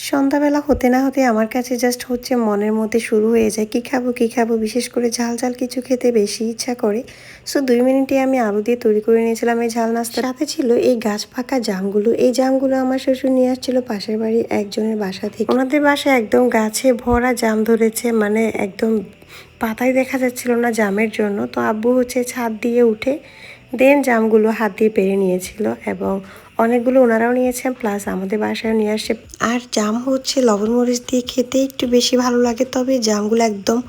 সন্ধ্যাবেলা হতে না হতে আমার কাছে জাস্ট হচ্ছে মনের মধ্যে শুরু হয়ে যায় কী খাবো কী খাবো, বিশেষ করে ঝাল ঝাল কিছু খেতে বেশি ইচ্ছা করে। সো 2 মিনিটে আমি আলু দিয়ে তৈরি করে নিয়েছিলাম এই ঝাল নাস্তা। সাথে ছিল এই গাছ পাকা জামগুলো। এই জামগুলো আমার শ্বশুর নিয়ে আসছিল পাশের বাড়ির একজনের বাসা থেকে। ওনাদের বাসায় একদম গাছে ভরা জাম ধরেছে, মানে একদম পাতায় দেখা যাচ্ছিল না জামের জন্য। তো আব্বু হচ্ছে ছাদ দিয়ে উঠে দেন জামগুলো হাত দিয়ে পেরে নিয়েছিল এবং অনেকগুলো ওনারাও নিয়েছেন, প্লাস আমাদের বাসায় নিয়ে আসে। আর জাম হচ্ছে লবণ মরিচ দিয়ে খেতে একটু বেশি ভালো লাগে, তবে জামগুলো একদম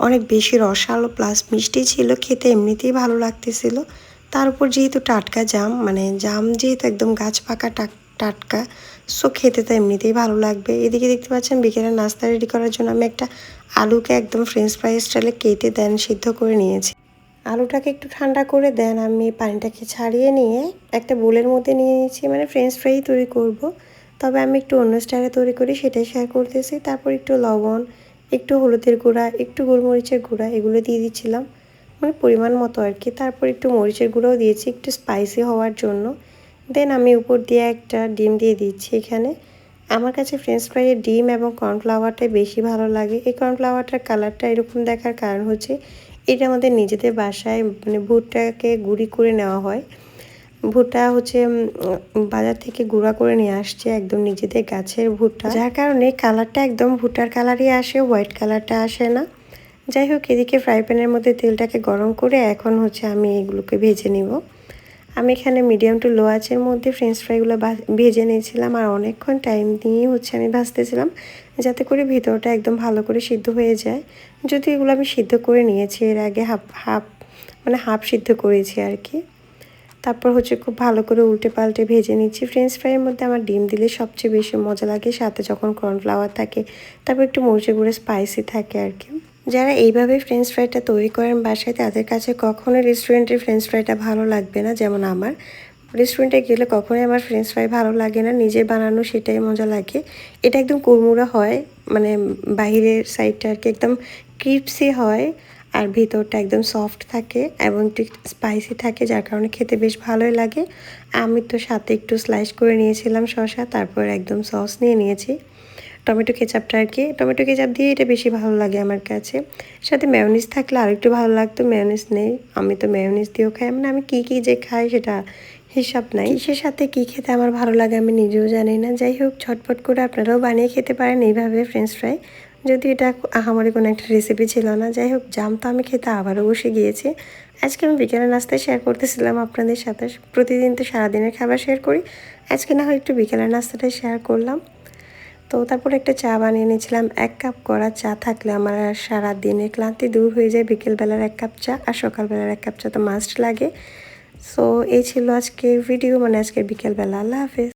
অনেক বেশি রসালো প্লাস মিষ্টি ছিল, খেতে এমনিতেই ভালো লাগতেছিল। তার উপর যেহেতু টাটকা জাম, মানে জাম যেহেতু একদম গাছ পাকা টাটকা, সো খেতে তো এমনিতেই ভালো লাগবে। এদিকে দেখতে পাচ্ছেন বিকেলের নাস্তা রেডি করার জন্য আমি একটা আলুকে একদম ফ্রেঞ্চ ফ্রাই স্টাইলে কেটে দেন সিদ্ধ করে নিয়েছি। আলুটাকে একটু ঠান্ডা করে দেন আমি পানিটাকে ছাড়িয়ে নিয়ে একটা বোলের মধ্যে নিয়ে নিয়েছি, মানে ফ্রেঞ্চ ফ্রাই তৈরি করব। তবে আমি একটু অন্য স্টাইলে তৈরি করি, সেটাই শেয়ার করতেছি। তারপর একটু লবণ, একটু হলুদের গুঁড়া, একটু গোলমরিচের গুঁড়া এগুলো দিয়ে দিচ্ছিলাম, মানে পরিমাণ মতো আর কি। তারপর একটু মরিচের গুঁড়াও দিয়েছি একটু স্পাইসি হওয়ার জন্য। দেন আমি উপর দিয়ে একটা ডিম দিয়ে দিচ্ছি এখানে। আমার কাছে ফ্রেঞ্চ ফ্রাইয়ের ডিম এবং কর্নফ্লাওয়ারটাই বেশি ভালো লাগে। এই কর্নফ্লাওয়ারটার কালারটা এরকম দেখার কারণ হচ্ছে এটা আমাদের নিজেদের বাসায় মানে ভুট্টাকে গুঁড়ি করে নেওয়া হয়। ভুট্টা হচ্ছে বাজার থেকে গুঁড়া করে নিয়ে আসছে, একদম নিজেদের গাছের ভুট্টা, যার কারণে কালারটা একদম ভুট্টার কালারই আসে, হোয়াইট কালারটা আসে না। যাই হোক, এদিকে ফ্রাই প্যানের মধ্যে তেলটাকে গরম করে এখন হচ্ছে আমি এগুলোকে ভেজে নিব। আমি এখানে মিডিয়াম টু লো আঁচের মধ্যে ফ্রেঞ্চ ফ্রাইগুলো ভেজে নিয়েছিলাম, আর অনেকক্ষণ টাইম নিয়ে হচ্ছে আমি ভাজতেছিলাম যাতে করে ভিতরটা একদম ভালো করে সিদ্ধ হয়ে যায়। যদি এগুলো আমি সিদ্ধ করে নিয়েছি এর আগে, হাফ সিদ্ধ করেছি আর কি। তারপর হচ্ছে খুব ভালো করে উল্টে পাল্টে ভেজে নিচ্ছি। ফ্রেঞ্চ ফ্রাইয়ের মধ্যে আমার ডিম দিলে সবচেয়ে বেশি মজা লাগে, সাথে যখন কর্নফ্লাওয়ার থাকে, তারপর একটু মরিচের গুঁড়ো স্পাইসি থাকে আর কি। যারা এইভাবে ফ্রেঞ্চ ফ্রাইটা তৈরি করেন বাসায়, তাদের কাছে কখনোই রেস্টুরেন্টের ফ্রেঞ্চ ফ্রাইটা ভালো লাগবে না। যেমন আমার রেস্টুরেন্টে গেলে কখনোই আমার ফ্রেঞ্চ ফ্রাই ভালো লাগে না, নিজের বানানো সেটাই মজা লাগে। এটা একদম কুড়মুড়া হয়, মানে বাহিরের সাইডটা আর কি একদম ক্রিপসি হয়, আর ভিতরটা একদম সফট থাকে এবং একটু স্পাইসি থাকে, যার কারণে খেতে বেশ ভালোই লাগে। আমি তো সাথে একটু স্লাইস করে নিয়েছিলাম শসা, তারপর একদম সস নিয়ে নিয়েছি টমেটো কেচাপটা আর কি। টমেটো কেচাপ দিয়ে এটা বেশি ভালো লাগে আমার কাছে। সাথে মেয়োনিজ থাকলে আর একটু ভালো লাগতো, মেয়োনিজ নেই, আমি তো মেয়োনিজ দিয়েও খাই। মানে আমি কী কী যে খাই সেটা হিসাব নাই। কিসের সাথে কী খেতে আমার ভালো লাগে আমি নিজেও জানি না। যাই হোক, ঝটপট করে আপনারাও বানিয়ে খেতে পারেন এইভাবে ফ্রেঞ্চ ফ্রাই, যদি এটা আহামরি কোনো একটা রেসিপি ছিল না। যাই হোক, জাম তো আমি খেতে আবারও বসে গিয়েছি। আজকে আমি বিকেলের নাস্তায় শেয়ার করতেছিলাম আপনাদের সাথে, প্রতিদিন তো সারাদিনের খাবার শেয়ার করি, আজকে না হয় একটু বিকেলের নাস্তাটাই শেয়ার করলাম। তো তারপর একটা চা বানিয়ে নিয়েছিলাম। 1 কাপ করা চা থাকলে আমার আর সারাদিনের ক্লান্তি দূর হয়ে যায়। বিকেলবেলার 1 কাপ চা আর সকালবেলার 1 কাপ চা তো মাস্ট লাগে। সো এই ছিল আজকের ভিডিও, মানে আজকের বিকেলবেলা। আল্লাহ হাফেজ।